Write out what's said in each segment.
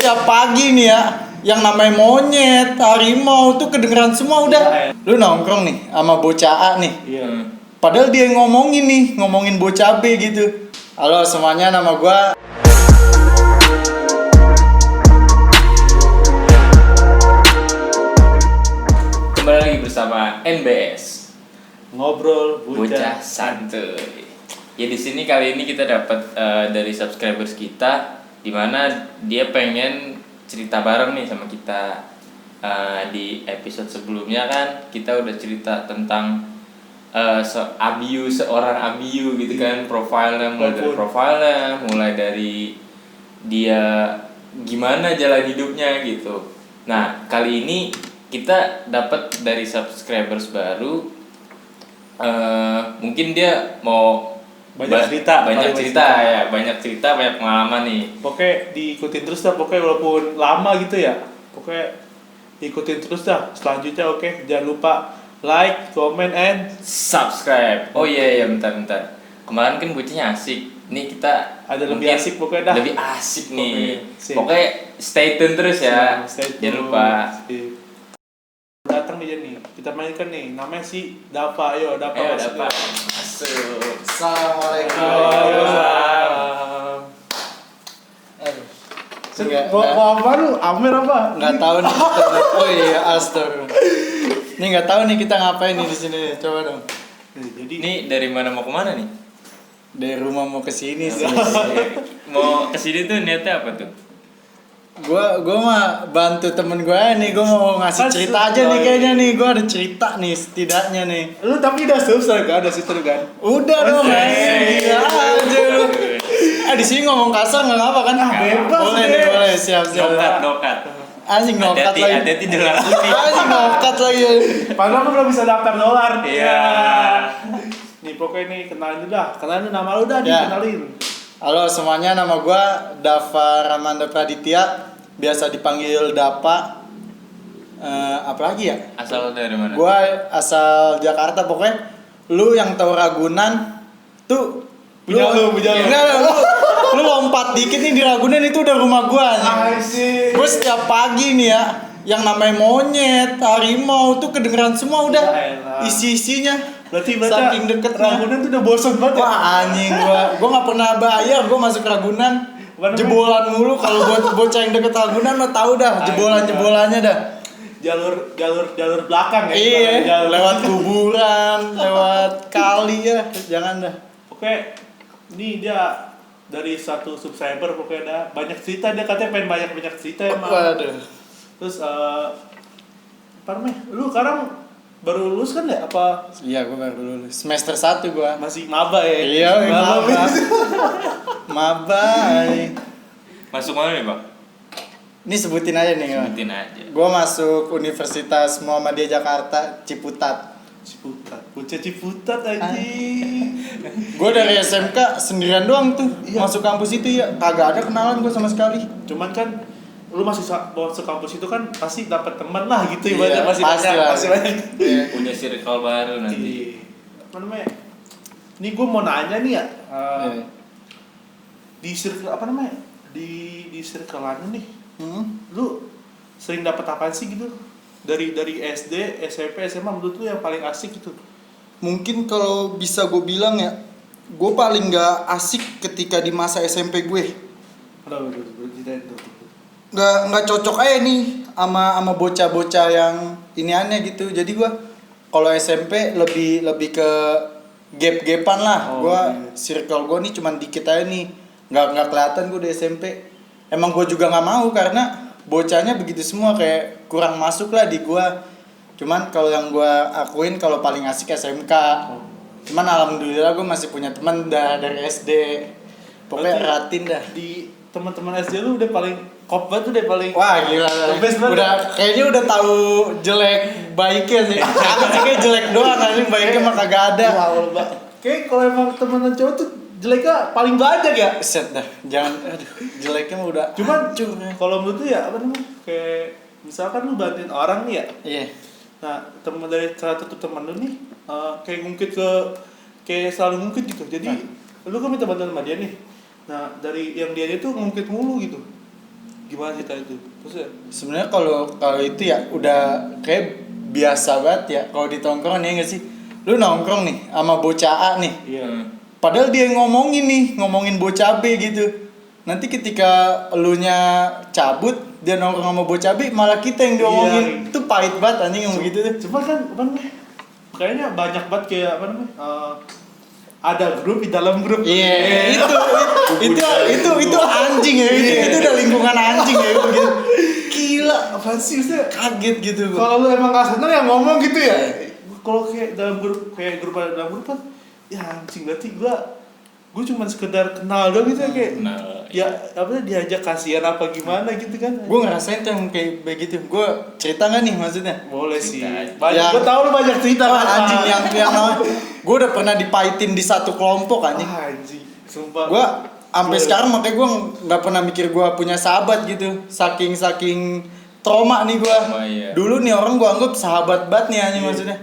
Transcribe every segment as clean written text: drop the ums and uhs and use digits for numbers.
setiap pagi nih ya, yang namanya monyet, harimau tuh kedengeran semua udah. Lu nongkrong nih sama bocah A nih. Iya. Padahal dia yang ngomongin nih, ngomongin bocah B gitu. Halo semuanya, nama gua kembali lagi bersama NBS Ngobrol Bocah Santuy. Ya di sini kali ini kita dapat dari subscribers kita, di mana dia pengen cerita bareng nih sama kita. Di episode sebelumnya kan kita udah cerita tentang seorang abiu gitu kan, profilnya mulai dari dia gimana jalan hidupnya gitu. Nah kali ini kita dapat dari subscribers baru, mungkin dia mau banyak cerita, banyak pengalaman nih. Pokoknya diikutin terus dah, pokoknya walaupun lama gitu ya, pokoknya ikutin terus dah. Selanjutnya oke, jangan lupa like, comment, and Subscribe. Oh iya bentar. Kemarin kan bocahnya asik. Nih kita ada lebih asik pokoknya dah. Lebih asik nih. Oke, Pokoknya stay tune terus ya. Jangan lupa. Datang dia nih, kita mainkan nih, namanya si Dapa. Ayo Dapa. Masuk. Assalamualaikum. Mau apa lu? Amer apa? Nggak tahu nih. Oh iya, astaga. Ini nggak tahu nih kita ngapain nih di sini. Coba dong. Jadi Ini dari mana mau kemana nih? Dari rumah mau ke sini sih. Mau kesini tuh niatnya apa tuh? Gua mah bantu temen gue nih, gua mau ngasih cerita aja nih kayaknya nih, gua ada cerita nih setidaknya nih. lu tapi udah selesai kan, udah situ kan? Udah dong, iya aja lu. Di sini ngomong kasar nggak apa kan? Bebas Boleh deh. nih, boleh siap. Nokat. Anjing nokat lagi. Hati-hati dolar putih. Anjing nokat lagi. Padahal aku belum bisa daftar dolar. Iya. Nih pokoknya nih kenalin dulu dah. Kenalin nama lu dah, Ya. dikenalin. Halo semuanya, nama gua Dava Ramanda Praditya, biasa dipanggil Dapa. Apa lagi ya? Asal dari mana? Gua asal Jakarta pokoknya. Lu yang tahu Ragunan tuh Punya lu. Enggak, lu lompat dikit nih di Ragunan itu udah rumah gua. Asik. Gue setiap pagi nih ya, yang namanya monyet, harimau tuh kedengeran semua udah. Yaelah. Isi-isinya. Berarti saking deketnya. Ragunan tuh udah bosan banget ya? Wah anjing gua nggak pernah bayar, gua masuk Ragunan. Mana, Jebolan mulu kalau buat bocah yang deket Ragunan lo tahu dah jebolannya dah. Jalur belakang ya? Iya, Jalur. lewat kuburan, lewat kali ya, jangan dah. Oke, ini dia dari satu subscriber pokoknya dah banyak cerita, dia katanya pengen banyak cerita ya Mak. Waduh. Terus apa namanya? Lu sekarang baru lulus kan ya? Apa Iya, gua baru lulus. Semester 1 gua. masih maba ya? Iya, maba. Masuk mana nih, Bang? Ini sebutin aja nih, Bang. Sebutin aja. Gua masuk Universitas Muhammadiyah Jakarta, Ciputat. Bocah Ciputat anjing. Gue dari SMK sendirian doang tuh masuk kampus itu ya, kagak ada kenalan gue sama sekali. Cuman kan lu masih masuk kampus itu kan pasti dapat teman lah gitu Iya, ibaratnya, masih pasti banyak. Iya. Punya circle baru nanti. Iya. Apa namanya? Ini gue mau nanya nih ya. Iya. Di circle apa namanya? Di circle anu nih. Hmm? Lu sering dapat apaan sih gitu? Dari SD, SMP, SMA menurut lu yang paling asik gitu? Mungkin kalau bisa gue bilang ya, gue paling gak asik ketika di masa SMP gue. Aduh, Nggak cocok aja nih sama bocah-bocah yang ini aneh gitu. Jadi gue kalau SMP lebih ke gap-gapan lah. Gue circle gue nih cuman dikit aja nih, nggak kelihatan gue di SMP. Emang gue juga nggak mau karena bocahnya begitu semua, kayak kurang masuk lah di gue. Cuman kalau yang gue akuin kalau paling asik SMK. Cuman alhamdulillah gue masih punya teman dari SD. Pokoknya ratin dah. Di teman-teman SD lu udah paling kop banget tuh, udah paling Wah gila, udah kayaknya udah tahu jelek baiknya sih. Aku sih kayak jelek doang, anjing baiknya mah kagak ada. Kayak kalau emang temenan cowok tuh jeleknya paling banyak ya. Set dah, jangan, aduh, jeleknya mah udah. Cuman kalau menurut tuh ya apa namanya? Kayak misalkan lu bantuin orang nih ya. Iya. Nah, teman dari salah satu teman lu nih kayak ngungkit kayak selalu ngungkit gitu. Jadi lu kan minta bantuan sama dia nih. Nah, dari yang dia tuh ngungkit mulu gitu. Gimana cerita itu? Terus ya? Sebenarnya kalau itu ya udah kayak biasa banget ya kalau di tongkrongan ya nggak sih. Lu nongkrong nih sama bocah A nih. Iya. Padahal dia ngomongin bocah B gitu. Nanti ketika elunya cabut, dia nongkrong sama bocah B, malah kita yang diomongin. Iya. Itu pahit banget anjing yang begitu tuh. Cuma kan apa namanya? Kayaknya banyak banget kayak apa namanya? Ada grup di dalam grup. Iya, itu anjing ya. Itu udah lingkungan anjing ya gitu. Gila, apa sih maksudnya? Kaget gitu gua. Kalau lu emang gak seneng ya ngomong gitu ya. Kalau kayak dalam grup ada dalam grup kan, ya anjing berarti gue cuma sekedar kenal doang gitu ya kayak. Kenal. Ya apa diajak kasihan apa gimana gitu kan. Gue ngerasain tuh yang kayak begitu. Gue cerita nggak nih maksudnya? Boleh sih. Cerita. Banyak, Ya. gue tahu lu banyak cerita kan. Anjing yang gue udah pernah dipahitin di satu kelompok anjing. Anjing, sumpah. Gue sampai Gila. sekarang makanya gue nggak pernah mikir gue punya sahabat gitu. Saking trauma nih gue. Trauma, iya. Dulu nih orang gue anggap sahabat banget nih anjing Iya. maksudnya.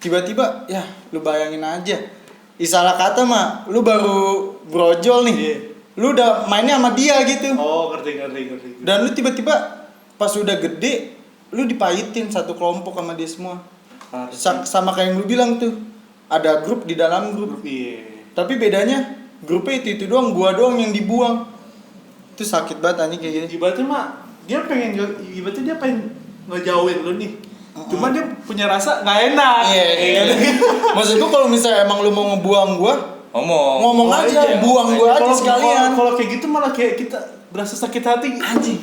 Tiba-tiba ya lu bayangin aja. Salah kata mah lu baru brojol nih. Iya. Lu udah mainnya sama dia gitu. Oh, ngerti. Dan lu tiba-tiba pas udah gede lu dipahitin satu kelompok sama dia semua. Sama kayak yang lu bilang tuh. Ada grup di dalam grup. Iya. Tapi bedanya grupnya itu doang, gua doang yang dibuang. Itu sakit banget anjing kayak gini. Ibaratnya mah ibaratnya dia pengen ngejauhin lu nih. Cuman dia punya rasa nggak enak. Iya. Maksud gua kalau misalnya emang lu mau ngebuang gua, ngomong aja, buang gua aja sekalian. Kalau kayak gitu malah kayak kita berasa sakit hati. Anjing.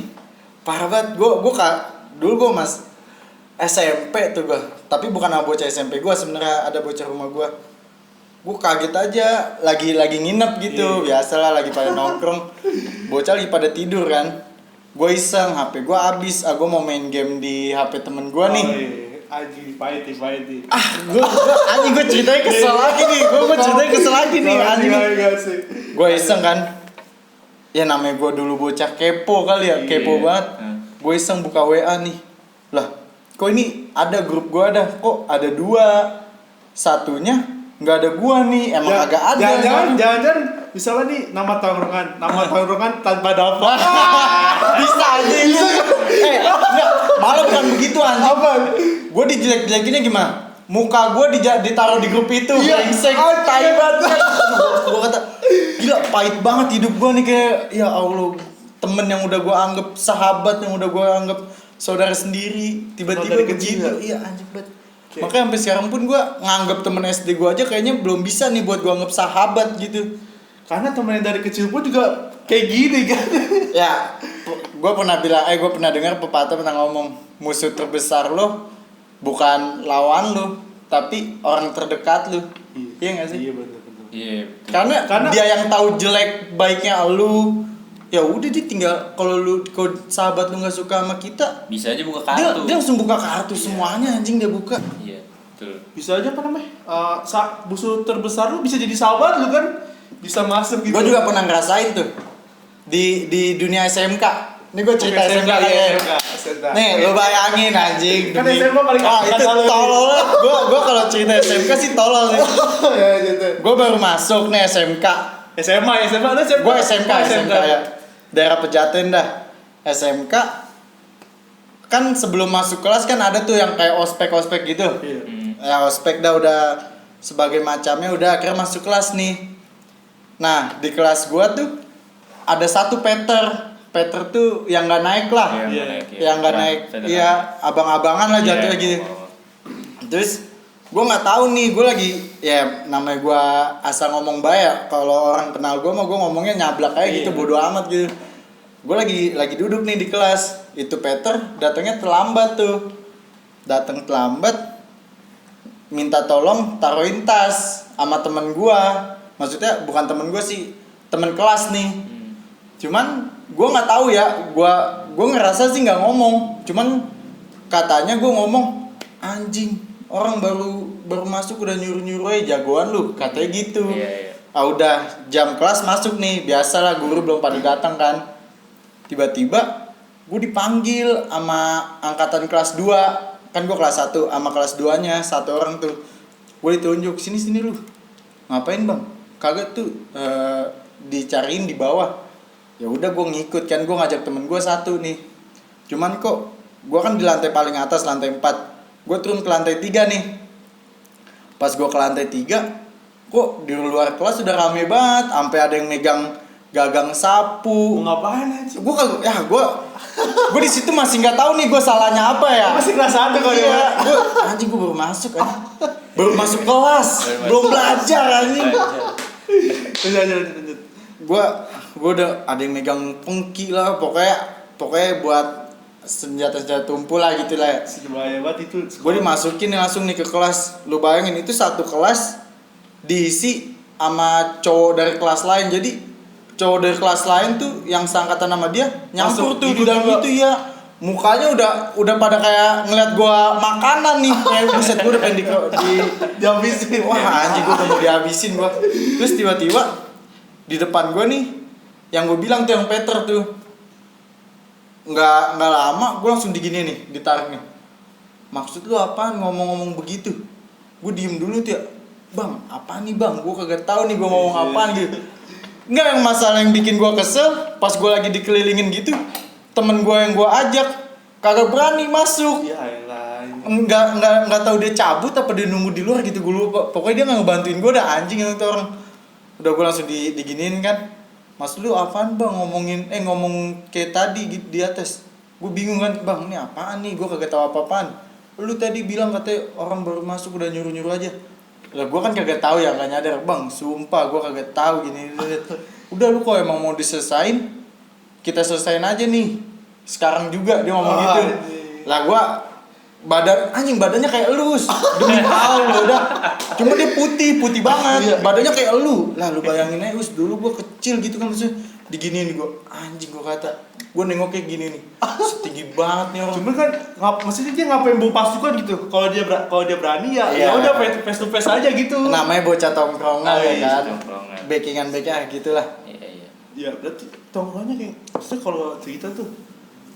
Parah banget. Dulu gua Mas SMP tuh gua. Tapi bukan sama bocah SMP gua, sebenarnya ada bocah rumah gua. Gua kaget aja, lagi nginep gitu. Biasalah lagi pada nongkrong. Bocah lagi pada tidur kan. Gua iseng, HP gua habis. Gua mau main game di HP temen gua nih. Oh, iya. Anjing pahit. Gua ceritanya kesel lagi nih. Gua ceritanya kesel lagi nih anjing. Gua iseng kan. Ya namanya gua dulu bocah kepo kali ya, kepo banget. Gua iseng buka WA nih. Lah, kok ini ada grup gua ada. Kok ada 2. Satunya nggak ada gua nih. Emang agak ada. Jangan misalnya nih nama tongkrongan tanpa daftar. Bisa aja itu. Enggak, malah bukan begitu anjing. Apa? Gua dijelek-jelekinnya gimana? Muka gua ditaruh di grup itu. Iya, Brengsek, tai banget. Gua kata, gila pahit banget hidup gua nih kayak ya Allah, temen yang udah gua anggap sahabat, yang udah gua anggap saudara sendiri, tiba-tiba Dari kecil begitu. Iya anjing banget. Makanya sampai sekarang pun gua nganggap temen SD gua aja kayaknya belum bisa nih buat gua anggap sahabat gitu. Karena temen yang dari kecil pun juga kayak gini kan. Ya, gue pernah dengar pepatah pernah ngomong, musuh terbesar lo bukan lawan lo, tapi orang terdekat lo. Iya nggak sih? Iya betul. Iya. Karena dia yang tahu jelek baiknya lu. Ya udah dia tinggal kalau sahabat lu nggak suka sama kita, Bisa aja buka dia kartu. langsung buka kartu semuanya anjing dia buka. Iya, betul. Bisa aja apa namanya? Musuh terbesar lu bisa jadi sahabat lu kan. Bisa masuk gitu. Gue juga pernah ngerasain tuh di dunia SMK. Ini gue cerita SMK ya. Nih, lo bayangin anjing. Kan demi- SMK paling itu kata lu. tolol lah. Gue kalau cerita SMK sih tolol nih. Ya gitu. Gue baru masuk nih SMK. SMA lu siapa? Gue SMK ya. Daerah Pejaten dah. SMK kan sebelum masuk kelas kan ada tuh yang kayak ospek gitu. Iya. Ya ospek dah udah sebagai macamnya udah akhirnya masuk kelas nih. Nah di kelas gua tuh ada satu Peter tuh yang nggak naik lah. Yang nggak naik, iya abang-abangan lah jatuhnya gitu. Terus gue nggak tahu nih, gue lagi ya namanya gue asal ngomong baik. Kalau orang kenal gue mah gue ngomongnya nyablak aja gitu, bodo amat gitu. Gue lagi duduk nih di kelas, itu Peter datangnya terlambat tuh, minta tolong taruhin tas sama temen gue. Maksudnya bukan temen gue sih, temen kelas nih. Cuman gue nggak tahu ya, gue ngerasa sih nggak ngomong. Cuman katanya gue ngomong, anjing orang baru masuk udah nyuruh aja jagoan lu, katanya gitu. Iya. Udah jam kelas masuk nih, biasalah guru belum pada datang kan. Tiba-tiba gue dipanggil sama angkatan kelas 2. Kan gue kelas 1 sama kelas 2-nya satu orang tuh. Gue ditunjuk, sini lu. Ngapain bang? Kagak tuh dicariin di bawah. Ya udah gue ngikut kan, gue ngajak temen gue satu nih. Cuman kok gue kan di lantai paling atas, lantai 4. Gue turun ke lantai 3 nih. Pas gue ke lantai 3, kok di luar kelas udah rame banget, sampai ada yang megang gagang sapu. Mau ngapain aja? Gue di situ masih nggak tahu nih gue salahnya apa ya. Masih kelas 1 kok dia. Iya, anjing gue baru masuk kan. Baru masuk kelas, belum belajar anjing. Lanjut. Gue udah ada yang megang pengki lah, pokoknya buat senjata tumpul lah gitu lah. Bahaya banget itu. Gue dimasukin langsung nih ke kelas. Lu bayangin itu satu kelas diisi sama cowok dari kelas lain. Jadi cowok dari kelas lain tuh yang seangkatan sama dia nyampur Masuk tuh gitu di dalam juga. itu ya. Mukanya udah pada kayak ngeliat gua makanan nih. Kayak buset, gua udah pengen Dihabisin. wah anjing gua udah mau dihabisin gua. Terus tiba-tiba di depan gua nih yang gua bilang tuh yang Peter tuh nggak lama gua langsung digini nih, ditarik nih. Maksud lu apaan ngomong-ngomong begitu? Gua diem dulu tuh ya. Bang, apa nih bang? Gua kagak tahu nih gua ngomong apaan gitu. Enggak, yang masalah yang bikin gua kesel pas gua lagi dikelilingin gitu, temen gua yang gua ajak kagak berani masuk. Ya elah. Enggak tahu dia cabut apa dia nunggu di luar gitu, gue lupa. Pokoknya dia nggak ngebantuin gue, udah anjing itu orang. Udah gue langsung diginiin kan. Mas lu apaan bang ngomong kayak tadi di atas. Gue bingung kan, bang ini apaan nih, gue kagak tahu apa-apaan. Lu tadi bilang katanya orang baru masuk udah nyuruh-nyuruh aja. Lah gue kan kagak tahu ya, gak nyadar. Bang sumpah gue kagak tahu gini. Udah lu kok emang mau diselesain, kita selesain aja nih sekarang juga, dia ngomong gitu. Lah gue badannya kayak elus demi Allah udah, cuma dia putih banget, badannya kayak elu. Lah lu bayangin aja, dulu gue kecil gitu kan, maksudnya diginiin gue, anjing gue kata, gue nengok kayak gini nih, setinggi banget nih orang. Cuman kan maksudnya dia ngapain bawa pasukan gitu? Kalau dia berani ya Iya. ya udah face to face aja gitu. Namanya bocah tongkrongan ya kan, Tongkrongan. backingan gitulah. Iya. Ya berarti tongkrongannya kayak maksudnya kalau cerita tuh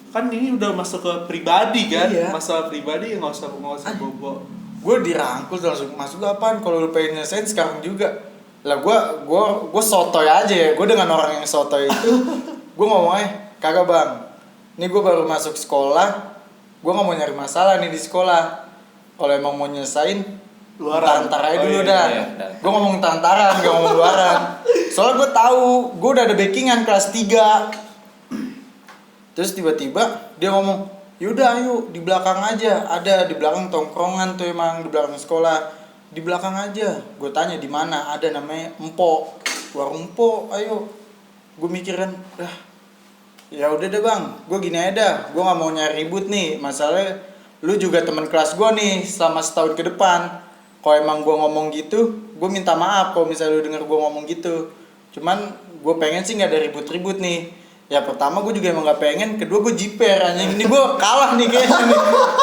kan ini udah masuk ke pribadi kan, Iya. masalah pribadi ya nggak usah bobo. Gue dirangkul langsung, masuk lu apaan kalau lu pengen nyelesain sekarang juga. Lah gue sotoy aja ya, gue dengan orang yang sotoy itu gue ngomong kagak bang, ini gue baru masuk sekolah, gue nggak mau nyari masalah nih di sekolah. Kalau emang mau nyelesain Luaran. Ntar aja dulu iya, dah. iya. Gue ngomong tantaran, gak ngomong luaran. Soalnya gue tahu, gue udah ada backingan kelas 3. Terus tiba-tiba dia ngomong, yaudah ayo di belakang aja, ada di belakang tongkrongan tuh emang di belakang sekolah, di belakang aja. Gue tanya di mana, ada namanya Empok, warung Empok, ayo. Gue mikirin, ya udah deh bang, gue gini aja dah, gue nggak mau nyari ribut nih, masalahnya lu juga teman kelas gue nih selama setahun ke depan. Kalau emang gue ngomong gitu, gue minta maaf kalau misalnya lu denger gue ngomong gitu. Cuman gue pengen sih nggak ada ribut-ribut nih. Ya pertama gue juga emang gak pengen, kedua gue jiper anjing. Ini gue kalah nih kayaknya nih.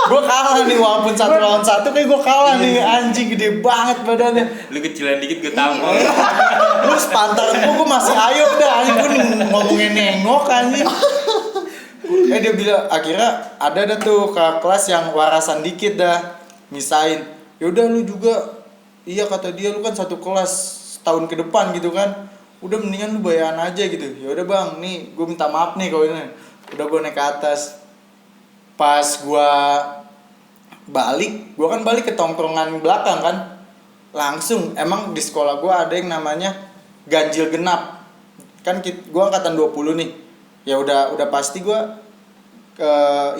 Gue kalah nih, walaupun 1 lawan 1 kayak gue kalah nih. Anjing gede banget badannya. Lu kecilan dikit gue tampol. Lu sepantaran gue masih ayo dah anjing. Gue ngomongin nengok anjing. Dia bilang, akhirnya ada tuh kakak kelas yang warasan dikit dah, misain. Yaudah lu juga, iya kata dia, lu kan satu kelas setahun ke depan gitu kan. Udah mendingan lu bayaran aja gitu. Ya udah bang, nih gue minta maaf nih kalau ini. Udah gue naik ke atas. Pas gue balik, gue kan balik ke tongkrongan belakang kan. Langsung, emang di sekolah gue ada yang namanya ganjil genap. Kan gue angkatan 20 nih. Ya udah pasti gue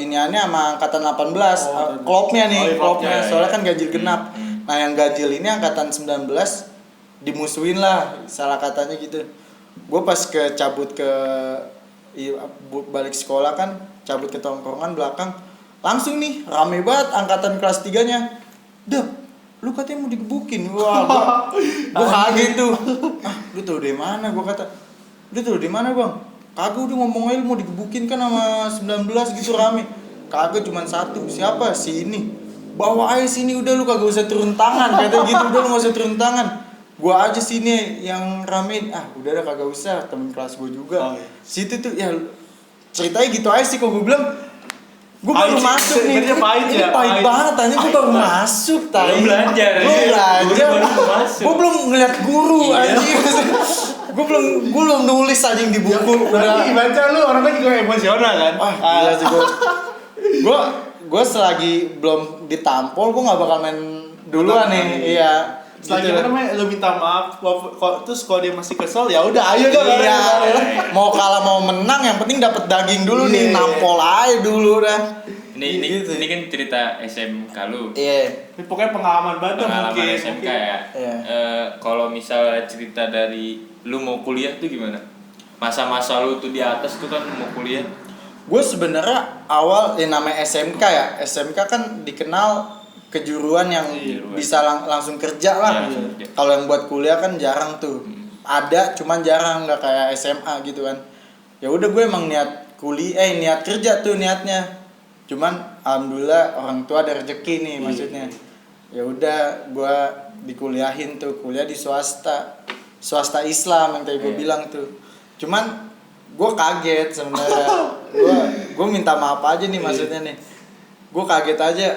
iniannya sama angkatan 18. Klopnya nih, klopnya. Soalnya kan ganjil genap. Nah yang ganjil ini angkatan 19 dimusuhin lah, salah katanya gitu. Gue pas cabut ke balik sekolah kan, cabut ke tongkrongan belakang, langsung nih rame banget angkatan kelas 3-nya. Dep, lu katanya mau digebukin. Wah, gue kaget tuh. Lu tau dari mana? Gue kata, lu tau dari mana bang? Kagak, udah ngomong aja lu mau digebukin kan sama 19 gitu rame. Kagak, cuman satu. Siapa? Si ini. Bawa aja sini, udah lu kagak usah turun tangan. Kata gitu, udah lu gak usah turun tangan. Gua aja sini yang ramein. Udah dah kagak usah, temen kelas gua juga. Situ tuh ya ceritanya gitu aja sih. Kalau gua bilang gua baru masuk nih. Ini pahit banget tanya, gua baru masuk tadi. Belum belajar. Belum belajar. Baru masuk. Gua belum ngeliat guru anjing. Gue belum nulis anjing di buku. Berarti baca lu orangnya juga emosional kan? Wah, gila sih gue selagi belum ditampol gue nggak bakal main duluan nih. Iya. Selagi Gitu. apa namanya lu minta maaf, terus kalau dia masih kesel ya udah ayo dong. Iya. Mau kalah mau menang yang penting dapat daging dulu nih, nampol aja dulu dah. Ini Gitu. ini kan cerita SMK lu. Iya. Ini pokoknya pengalaman banget Pengalaman mungkin. SMK ya. Iya. Kalau misalnya cerita dari lu mau kuliah tuh gimana? Masa-masa lu tuh di atas tuh kan mau kuliah. Gue sebenarnya awal namanya SMK ya. SMK kan dikenal kejuruan yang Kejuruan. bisa langsung kerja lah. Iya, langsung kerja. Kalau yang buat kuliah kan jarang tuh. Ada cuman jarang, nggak kayak SMA gitu kan. Ya udah gue emang niat niat kerja tuh niatnya. Cuman alhamdulillah orang tua ada rezeki nih maksudnya. Ya udah gue dikuliahin tuh, kuliah di swasta Islam yang tadi gue bilang tuh. Cuman gue kaget sebenarnya. gue minta maaf aja nih maksudnya nih. Gue kaget aja.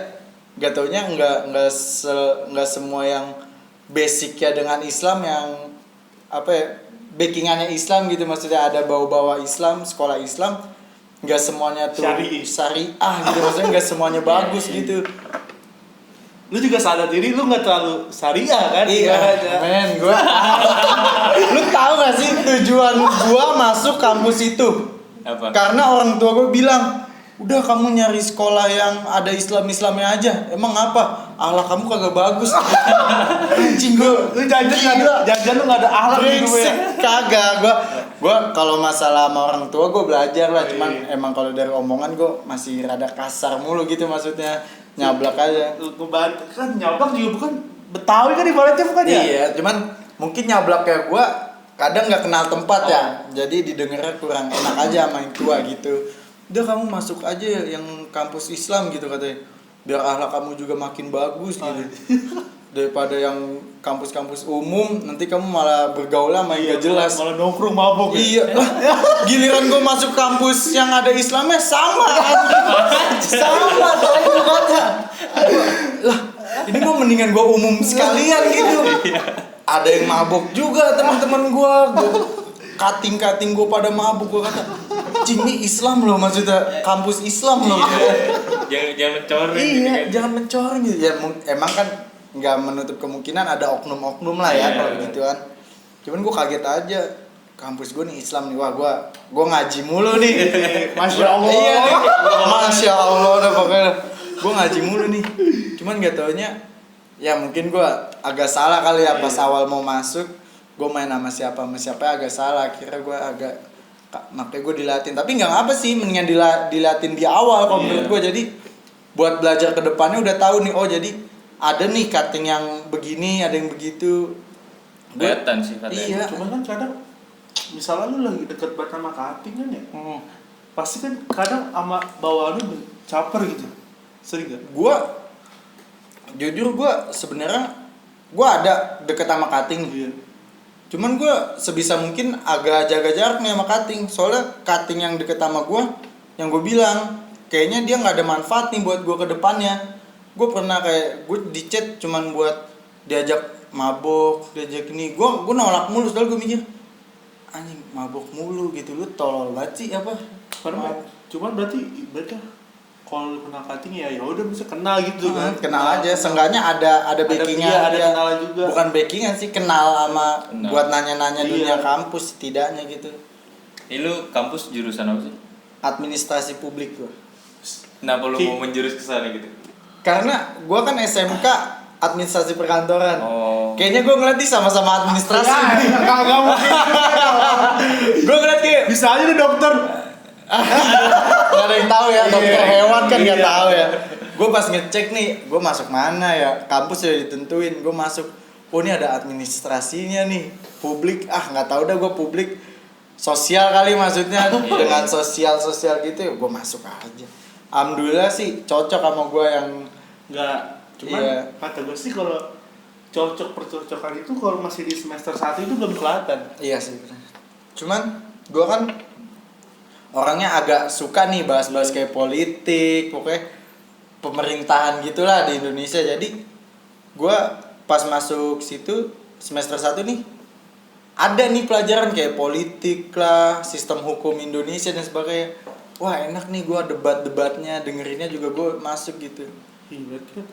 Gak taunya nggak semua yang basicnya dengan Islam yang apa ya, backingannya Islam gitu, maksudnya ada bau-bawa Islam, sekolah Islam, nggak semuanya tuh syariah gitu, maksudnya nggak semuanya bagus gitu. Lu juga sadar diri lu nggak terlalu syariah kan? Iya, men, lu tahu gak sih tujuan gua masuk kampus itu? Apa? Karena orang tua gue bilang, udah kamu nyari sekolah yang ada Islamnya aja. Emang apa? Akhlak kamu kagak bagus. Anjing Lu jajan lu nggak ada akhlak gitu ya? Kagak, gua kalau masalah sama orang tua gue belajar lah. Cuman emang kalau dari omongan gue masih rada kasar mulu gitu, maksudnya nyablak aja. Lu kan nyablak juga bukan Betawi kan ibaratnya bukan ya? Iya, cuman mungkin nyablak kayak gue kadang nggak kenal tempat ya. Jadi didengarnya kurang enak aja sama yang tua gitu. Udah kamu masuk aja yang kampus Islam gitu katanya, biar akhlak kamu juga makin bagus gitu. Daripada yang kampus-kampus umum nanti kamu malah bergaul sama yang gak jelas. Malah nongkrong mabok. Iya lah, giliran gue masuk kampus yang ada Islamnya sama sama tadi kata lah, ini gue mendingan gue umum sekalian gitu. Ada yang mabok juga teman-teman gue cutting gue pada mabuk. Gue kata ini Islam loh, maksudnya kampus Islam loh. Jangan mencoreng gitu Iya, kan. jangan mencoreng gitu. Ya emang kan nggak menutup kemungkinan ada oknum-oknum lah ya kalau gitu kan. Cuman gue kaget aja, kampus gue nih Islam nih, wah gue ngaji mulu nih. Masya Allah. Iya nih, Masya Allah udah pokoknya gue ngaji mulu nih. Cuman gak taunya ya mungkin gue agak salah kali ya pas awal mau masuk. Gue main sama siapa agak salah, kira gue agak makanya gue dilatin, tapi nggak apa sih, mendingan dilatin di awal kalau menurut gue. Jadi buat belajar ke depannya udah tahu nih, oh jadi ada nih cutting yang begini, ada yang begitu. Kelihatan sih katanya. Iya. Cuma kan kadang misalnya lu lagi deket banget sama cutting kan ya, pasti kan kadang sama bawaan lu caper gitu. Sering gak? Jujur gue sebenarnya gue ada deket sama cutting. Iya. Cuman gue sebisa mungkin agak jaga jarak nih sama cutting. Soalnya cutting yang deket sama gue, yang gue bilang kayaknya dia nggak ada manfaat nih buat gue ke depannya. Gue pernah kayak gue di chat cuman buat diajak mabok, diajak ini. Gue nolak mulu, soalnya gue mikir anjing mabok mulu gitu, lu tolol banget sih apa? Cuman berarti kalau lu kenal cutting ya udah bisa kenal gitu kan. Kenal aja, seenggaknya ada backingnya, ada kenalan juga. Bukan backingan sih, kenal sama Kenal. buat nanya-nanya dunia Iya. kampus setidaknya gitu. Ini lu kampus jurusan apa sih? Administrasi publik gua. Kenapa lu mau menjurus ke sana gitu? Karena gua kan SMK administrasi perkantoran. Oh. Kayaknya gua ngeliat nih sama-sama administrasi. Enggak mungkin. Gua ngeliat kayak Bisa aja nih dokter. nggak ada yang tahu ya, dokter hewan kan nggak Iya. tahu ya. Gue pas ngecek nih, gue masuk mana ya, kampus udah ditentuin, gue masuk, oh ini ada administrasinya nih, publik, nggak tahu dah gue publik, sosial kali maksudnya, dengan sosial gitu, gue masuk aja. Alhamdulillah sih cocok sama gue yang Enggak, cuman Iya. kata gue sih kalau percocokan itu kalau masih di semester 1 itu belum kelihatan. iya sih bener. Cuman gue kan orangnya agak suka nih bahas-bahas kayak politik, pokoknya pemerintahan gitulah di Indonesia. Jadi gue pas masuk situ semester 1 nih, ada nih pelajaran kayak politik lah, sistem hukum Indonesia dan sebagainya. Wah enak nih gue debat-debatnya, dengerinnya juga gue masuk gitu. Iya, berarti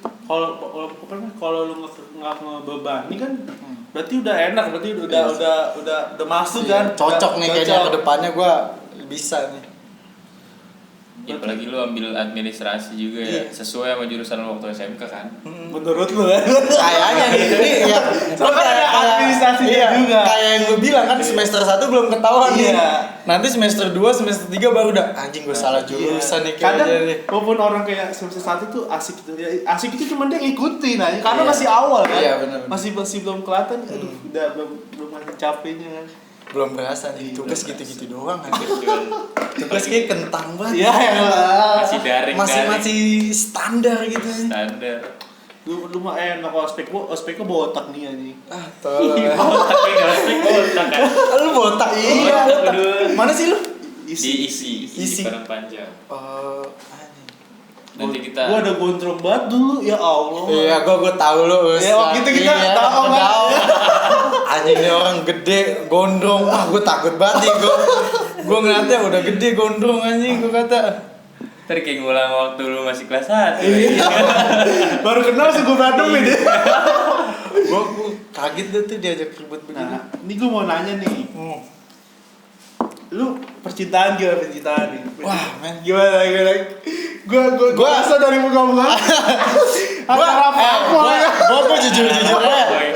kalau lu nggak ngebebani kan berarti udah enak, berarti udah masuk kan. Cocok nih kayaknya ke depannya gue bisa nih. Ya, apalagi lu ambil administrasi juga ya, sesuai sama jurusan lu waktu SMK kan. Menurut lu kan? Kayaknya nih ya. Lo kan ada administrasinya juga. Kayak yang gue bilang kan semester 1 belum ketahuan nih. Iya. Nanti semester 2, semester 3 baru udah anjing gue salah jurusan nih Kadang kayaknya nih. walaupun orang kayak semester 1 tuh asik gitu ya. Asik itu cuma dia ngikutin aja karena Iya. masih awal kan. Iya, benar. Masih belum kelihatan. Aduh, udah belum ada capeknya kan. Belum berasa nih, Iya, tugas belum gitu-gitu doang kan. Betul. Tugas kayak kentang banget. Iya, elah. Masih daring. Masih standar gitu. standar. Lu mah enak kalau ospek botak nih anjing. Ah, tolong. Tapi nggak ospek botak kan. Lu botak. Iya, Botak, botak. aduh. Mana sih lu? Diisi Isi. barang panjang. Oh, anjing. Nanti kita Gua ada gondrong banget dulu, ya Allah. Iya, gua tahu lu. Ya, waktu itu kita tahu kan. Anjing ini orang gede, gondrong. Wah, gua takut banget nih gua ngeliatnya udah gede gondrong anjing gua kata. ntar kayak ngulang waktu lu masih kelas 1. Baru kenal sih gua berantem dia. Gua kaget deh tuh diajak ribut begini. Nah, ini gua mau nanya nih. Hmm. Lu percintaan nih? Wah, men. Gimana? Gua asal dari muka-muka. Gua jujur aja.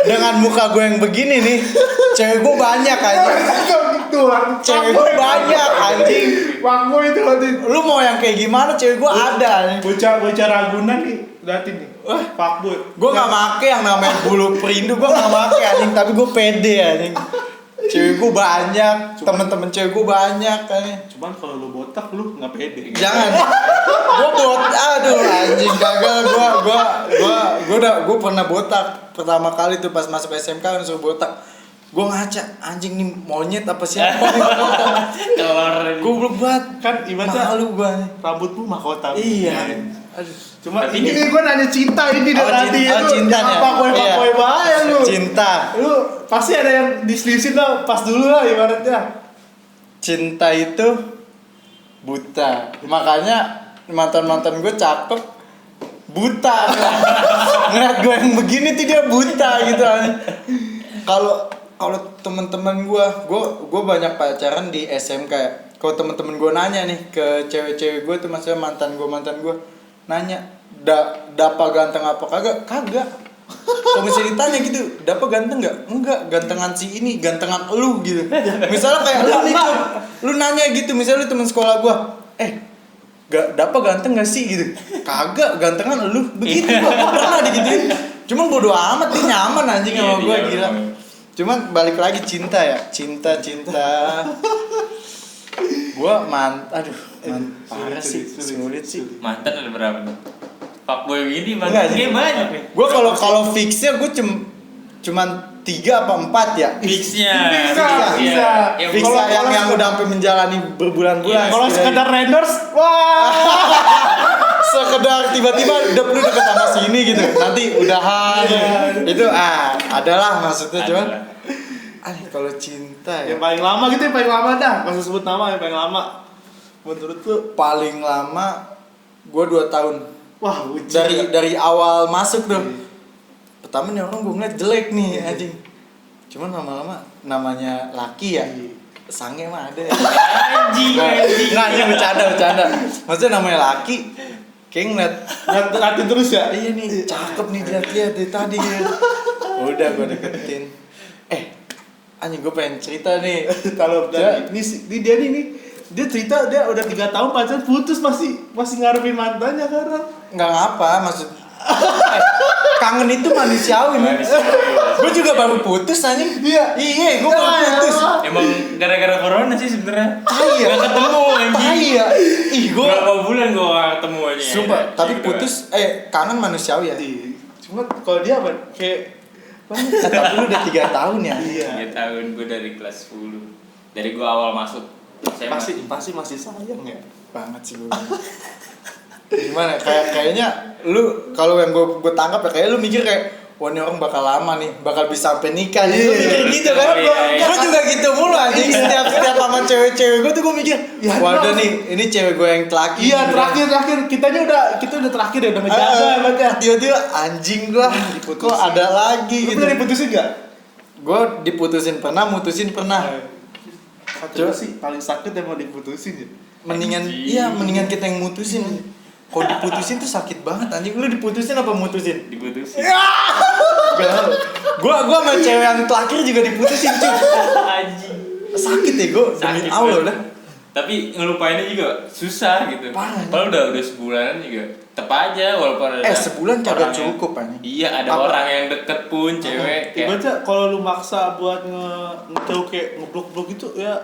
Dengan muka gue yang begini nih, cewek gue banyak anjing. Cewek gue banyak anjing. Waktu itu nanti. Lu mau yang kayak gimana? Cewek gue ada anjing. Bocah Ragunan nih, liatin nih. Fuckboy. Gue gak make yang namanya bulu perindu, gue gak make anjing, tapi gue pede anjing. Cewek gue banyak, temen-temen cewek gue banyak anjing. Cuman kalau lu botak lu nggak pede. Jangan. Aduh anjing gagal gue pernah botak pertama kali tuh pas masuk SMK kan suruh botak. Gue ngaca anjing nih monyet apa siapa nih botak. Gue belum buat Kan ibaratnya malu gue. rambut lu mahkota. Iya. Aduh. Cuma Tapi ini gue nanya cinta ini dari tadi itu. Cinta ya. Apa gue bahaya lu. Cinta. Lu pasti ada yang diselisin lah pas dulu lah ibaratnya. Cinta itu buta. Makanya mantan gue cakep buta. Ngeliat gue yang begini tuh dia buta gitu. Kalau teman-teman gue banyak pacaran di SMK ya. Kalau teman-teman gue nanya nih ke cewek-cewek gue tuh maksudnya mantan gue nanya, Dapa ganteng apa kagak? Kagak. Kalau misalnya ditanya gitu, Dapa ganteng nggak? Enggak, gantengan si ini, gantengan lu gitu. Misalnya kayak lu nih, lu nanya gitu, misalnya lu teman sekolah gue, Dapa ganteng nggak sih gitu? Kagak, gantengan lu. Begitu gue pernah digituin. Cuman bodo amat, dia nyaman anjing sama gue gila. Cuman balik lagi cinta ya, cinta. Gua parah sih, sulit sih. Mantan ada berapa nih? Fuckboy gini mantannya banyak nih. Gua kalau fixnya gua cuman 3 apa 4 ya. Fixnya. Bisa. Fix yang udah sampai menjalani berbulan-bulan. Kalau sekedar renders, wah. Sekedar tiba-tiba lu deket sama sini gitu. Nanti udahan. Itu adalah maksudnya cuman. Kalau cinta ya. Yang paling lama gitu, yang paling lama dah. Gak usah sebut nama, yang paling lama. Menurut tuh Paling lama gua 2 tahun. wah, uji. Dari awal masuk tuh. Pertama nih orang gue ngeliat jelek nih anjing. Cuman lama-lama namanya laki ya. Sange mah ada. Anjing. Nggak bercanda. Maksudnya namanya laki. Kayak Ngeliatin terus ya? iya nih cakep nih lihat dari tadi ya. Udah gue deketin. Anjing gue pengen cerita nih. Kalau ini dia dia cerita dia udah 3 tahun pacaran putus masih ngarepin mantannya sekarang. Nggak ngapa maksud. Kangen itu manusiawi nih. Gue juga baru putus anjing. Iya, gue baru putus. Emang gara-gara corona sih sebenarnya. Iya. Gak ketemu anjing. Iya. Gue Berapa bulan gue gak ketemu aja. sumpah, tapi putus kangen manusiawi ya. Cuma kalau dia apa kayak Tapi lu udah 3 tahun ya. iya. 3 tahun gue dari kelas 10. Dari gue awal masuk. Saya Pasti masih sayang ya. Banget sih gue. Gimana? Kayaknya lu kalau yang gue tangkap ya kayak lu mikir kayak wah ini orang bakal lama nih, bakal bisa sampai nikah nih. Gue mikir gitu kan. Iya. Gue juga gitu mulu anjing. Setiap sama cewek-cewek gue tuh gue mikir, Ya, waduh nih, ini cewek gue yang terakhir. Iya, terakhir kita udah terakhir ya, udah ngejaga ya. Tiba-tiba anjing gue, kok ada lagi Lu gitu. pernah diputusin gak? Gue diputusin pernah, mutusin pernah. Coba sih paling sakit emang diputusin ya. Mendingan, Anjing. iya mendingan kita yang mutusin. Kalau diputusin tuh sakit banget anjing. Lu diputusin apa mutusin? Diputusin. Gua sama cewek yang terakhir juga diputusin cuy. Anjing. Sakit ya gua demi Sakit Allah banget. dah. Tapi ngelupainnya juga susah gitu. Parah. Padahal udah sebulanan juga tetep aja walaupun ada Sebulan kagak orang yang- cukup anjing. Iya, ada Apa? orang yang deket pun cewek kayak Baca kalau lu maksa buat ngejauh kayak ngeblok-blok itu ya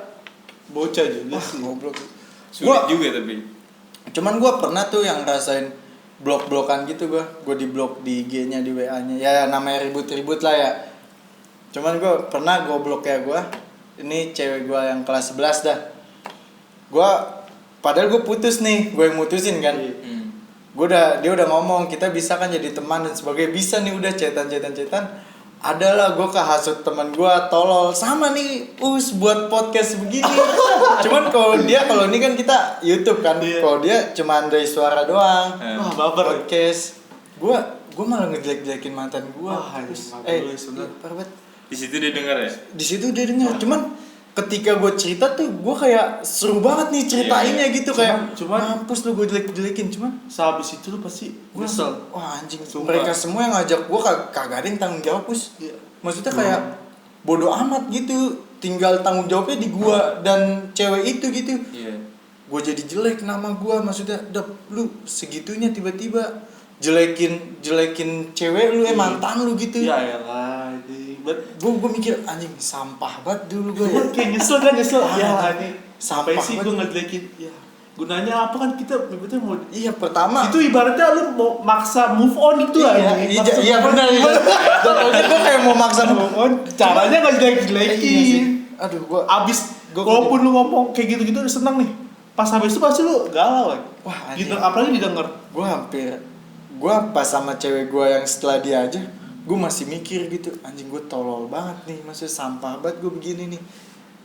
bocah juga sih. Goblok. sulit Gua- juga tapi. Cuman gua pernah tuh yang rasain blok-blokan gitu gua. Gua di-blok di IG-nya, di WA-nya. Ya namanya ribut-ribut lah ya. Cuman gua pernah goblok ya gua. Ini cewek gua yang kelas 11 dah. Padahal gua putus nih, gua yang mutusin kan. Hmm. Dia udah ngomong kita bisa kan jadi teman dan sebagainya, bisa nih, udah cetan adalah gue kehasut teman gue tolol sama nih buat podcast begini. Cuman kalau ini kan kita YouTube kan, Iya. kalau dia cuman dari suara doang. Wah, baper. Podcast gue malah ngejelek-jelekin mantan gue. Wah, bagus, bener. Parah banget. Di situ dia dengar ya. Di situ dia dengar. Cuman ketika gue cerita tuh gue kayak seru banget nih ceritainnya gitu, kayak cuman- mampus lu gue jelek-jelekin. Cuman Sehabis itu lu pasti gue nyesel. wah anjing, Sumpah. mereka semua yang ngajak gue kagak ada yang tanggung jawab Pus. Iya. Maksudnya kayak bodoh amat gitu, tinggal tanggung jawabnya di gue dan cewek itu gitu. Iya. Gue jadi jelek nama gue, maksudnya lu segitunya tiba-tiba jelekin cewek lu, mantan lu gitu. Ya elah, anjing. Gue mikir anjing sampah banget dulu gue. Kayak nyesel kan nyesel. Ya, ini Sampah sampai sih gue banget. ngejelekin. Ya, gunanya apa kan kita sebetulnya mau Iya pertama. itu ibaratnya lu mau maksa move on itu iya, anjing. iya, Maksa iya move on. benar. Jatuhnya gue kayak mau maksa Move on, caranya nggak Iya sih. jelek-jelekin. Aduh gue. Abis walaupun lu ngomong kayak gitu-gitu udah seneng nih. Pas habis itu pasti lu galau kan. Wah, anjing. Gitu, apalagi didengar. Gue pas sama cewek gue yang setelah dia aja, gue masih mikir gitu, anjing gue tolol banget nih, maksudnya sampah banget gue begini nih.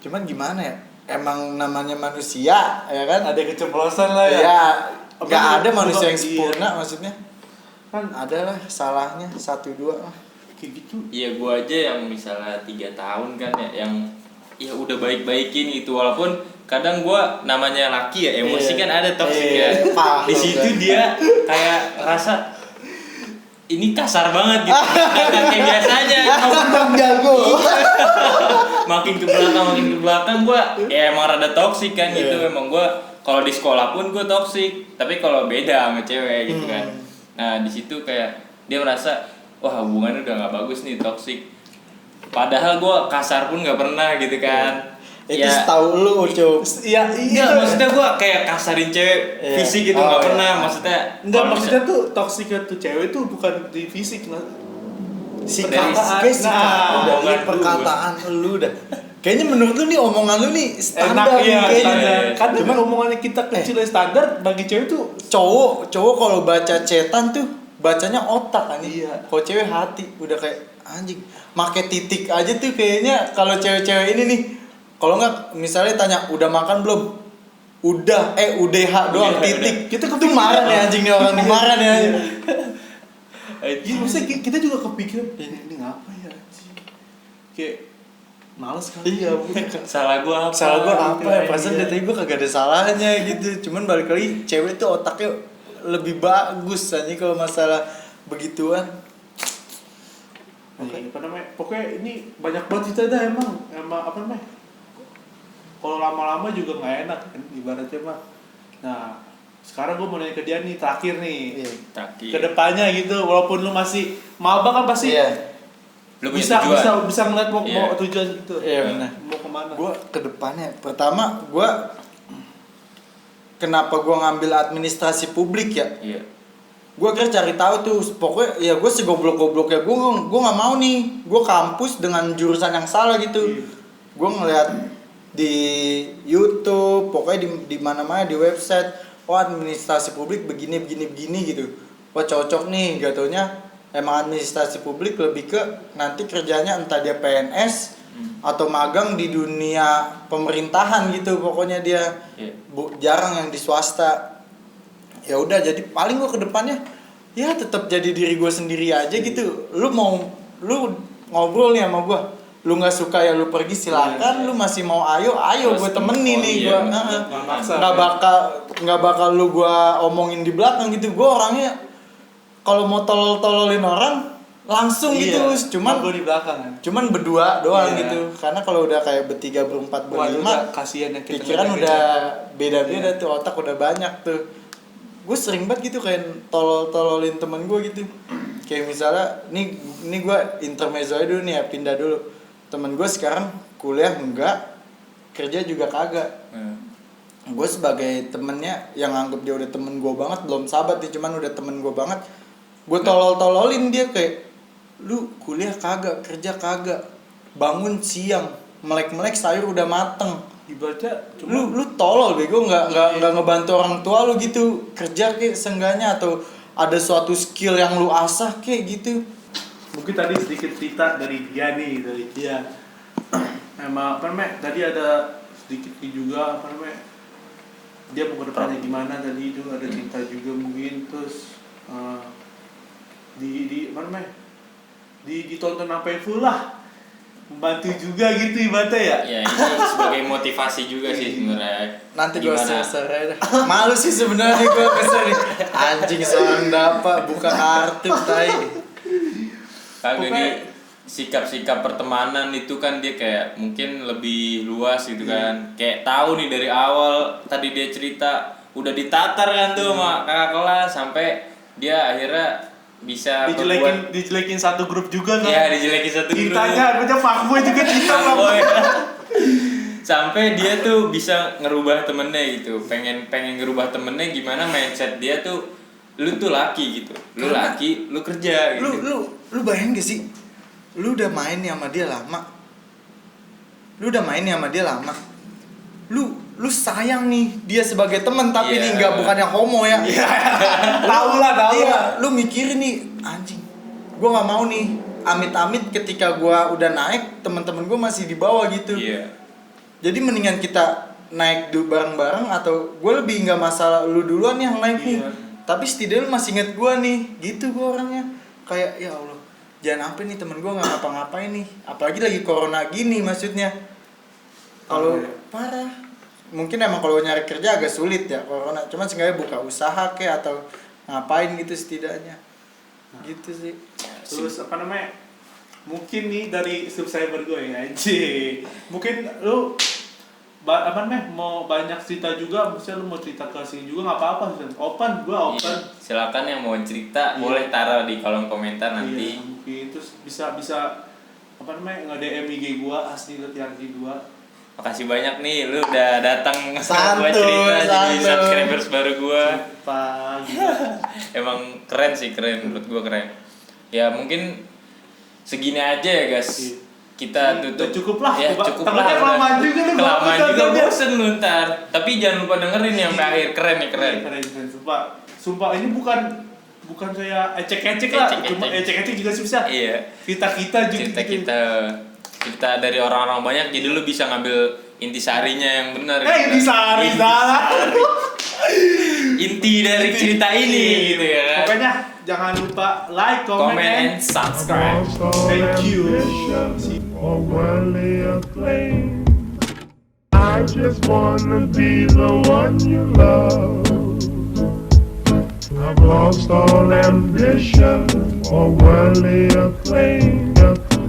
Cuman gimana ya, emang namanya manusia ya kan, Ada keceplosan lah ya. ya Apa nggak tuh? ada manusia yang Iya. sempurna, maksudnya kan ada lah salahnya 1-2 lah. Kayak gitu. Iya, gua aja yang misalnya 3 tahun kan ya, yang ya udah baik-baikin gitu, walaupun kadang gua namanya laki ya, emosi Iya. kan ada toksik Iya, ya. paham Di situ kan. dia kayak rasa ini kasar banget gitu. Kagak kayak biasanya. Abang jago. Makin ke belakang gua ya emang rada toksik kan gitu. Emang gua kalau di sekolah pun gua toksik, tapi kalau beda sama cewek gitu kan. Nah, di situ kayak dia merasa wah hubungannya udah nggak bagus nih, toksik. Padahal gue kasar pun nggak pernah gitu kan. Itu setahu lu Ucup. Iya, Enggak, maksudnya gue kayak kasarin cewek Iya. fisik gitu, Oh, nggak iya. pernah. Maksudnya Enggak, kalau maksudnya tuh toksiknya tuh cewek tuh bukan di fisik. Sikap, Dari- guys, sikap. Nah, Udah omongan ini perkataan lu dah. Kayaknya menurut lu nih omongan lu nih standar Enak nih ya, kayaknya. standar. Kan Cuman omongannya kita kecil standar, bagi cewek tuh cowok kalau baca cetan tuh bacanya otak kan. Iya. Kalau cewek hati, udah kayak anjing. Make titik aja tuh kayaknya kalau cewek-cewek ini nih. Kalau nggak misalnya tanya udah makan belum? Udah, UDH doang Udah, titik. udah. Kita tuh marah nih anjing nih orang nih marah nih anjing. Iya, maksudnya kita juga kepikiran ini ngapa ya anjing. Kayak males kali. Iya, bukan. salah gue apa? Salah gue apa ya? Perasaan Iya. dari tadi gue kagak ada salahnya gitu. Cuman balik lagi cewek tuh otaknya lebih bagus aja kalau masalah begituan. Oke, apa namanya? Pokoknya ini banyak banget cerita dah emang apa namanya? Kalau lama-lama juga nggak enak kan ibaratnya mah. Nah, sekarang gue mau nanya ke dia nih terakhir nih. Iya. Taki. Kedepannya gitu, walaupun lu masih maba kan pasti Lu punya bisa ngeliat mau Iya. tujuan gitu. Iya, benar. Mau kemana? Gue kedepannya pertama kenapa gue ngambil administrasi publik ya? Iya. Gue kira cari tahu tuh, pokoknya ya gue segoblok-gobloknya gue nggak mau nih gue kampus dengan jurusan yang salah gitu. Iya. Gue ngeliat di YouTube, pokoknya di mana-mana di website, oh administrasi publik begini gitu. Wah cocok nih, gak taunya emang administrasi publik lebih ke nanti kerjanya entah dia PNS atau magang di dunia pemerintahan gitu, pokoknya dia jarang yang di swasta. Ya udah, jadi paling gue kedepannya ya tetap jadi diri gue sendiri aja gitu. Lu ngobrol nih sama gue, lu nggak suka ya lu pergi silakan, lu masih mau ayo gue temenin nih, gue nggak bakal lu gue omongin di belakang gitu. Gue orangnya kalau mau tololin orang langsung gitu, cuman di belakang kan. Cuman berdua doang gitu, karena kalau udah kayak bertiga, berempat, berlima, kasihan yang kita pikiran udah beda-beda tuh, otak udah banyak tuh. Gue sering banget gitu kayak tololin temen gue gitu. Kayak misalnya, nih gue intermezzo aja dulu nih ya, pindah dulu. Temen gue sekarang kuliah enggak, kerja juga kagak. Gue sebagai temennya yang anggap dia udah temen gue banget, belum sahabat nih, cuman udah temen gue banget. Gue tololin dia kayak, lu kuliah kagak, kerja kagak, bangun siang, melek sayur udah mateng. Ibaratnya Lu tolol bego, nggak ngebantu orang tua lu gitu, kerja kayak seenggaknya, atau ada suatu skill yang lu asah kayak gitu. mungkin tadi sedikit cerita dari dia. Emang tadi ada sedikit juga dia mau ke depannya gimana, tadi itu ada cerita juga mungkin, terus ditonton sampai full lah, membantu juga gitu ibaratnya ya. Ya ini sebagai motivasi juga sih sebenarnya. Nanti gue share aja. Malu sih sebenarnya gue kesel nih. Anjing seorang dapat buka kartu tai. Kagak nih, sikap-sikap pertemanan itu kan dia kayak mungkin lebih luas gitu kan. Kayak tahu nih dari awal, tadi dia cerita udah ditatar kan tuh sama kakak kelas, sampai dia akhirnya bisa dijelekin satu grup juga kan. Iya, dijelekin satu grup. Cintanya fuckboy juga cinta fuckboy. Sampai dia tuh bisa ngerubah temennya gitu. Pengen ngerubah temennya gimana mindset dia tuh, lu tuh laki gitu. Lu laki, lu kerja gitu. Lu bayangin gak sih? Lu udah main nih sama dia lama. Lu sayang nih dia sebagai teman, tapi nih bukan yang homo ya. Tahu lah. Lu mikirin nih, anjing. Gua nggak mau nih amit-amit ketika gua udah naik, teman-teman gua masih di bawah gitu. Jadi mendingan kita naik bareng-bareng, atau gua lebih nggak masalah lu duluan yang naik nih. Tapi setidaknya lu masih inget gua nih. Gitu gua orangnya. Kayak ya Allah, jangan sampai nih temen gua nggak ngapa-ngapain nih. Apalagi lagi corona gini maksudnya. Kalau parah, mungkin emang kalau nyari kerja agak sulit ya corona, cuman seenggaknya buka usaha kayak atau ngapain gitu setidaknya. Gitu sih. Terus mungkin nih dari subscriber gue ya anjing, mungkin lu mau banyak cerita juga, misalnya lu mau cerita ke sini juga nggak apa-apa, gue open. Silakan yang mau cerita boleh taruh di kolom komentar nanti. Mungkin terus bisa nge-DM IG gue, asli Lutfi gue. Makasih banyak nih, lu udah datang buat cerita jadi subscribers baru gua. Emang keren menurut gua keren. Ya mungkin segini aja ya guys. Kita tutup. Cukup lah. Ya cukup lah. Kelamaan juga bosen lu ntar. Tapi jangan lupa dengerin yang sampai akhir, keren. Keren. Sumpah ini bukan saya ecek-ecek lah. Cuma ecek-ecek juga susah. Iya. Kita dari orang-orang banyak, jadi lu bisa ngambil intisarinya yang benar. Intisari salah. Inti dari cerita ini gitu ya. Pokoknya jangan lupa like, comment and subscribe. Thank you. Or worldly acclaim. I just wanna be the one you love. I've lost all ambition or worldly acclaim.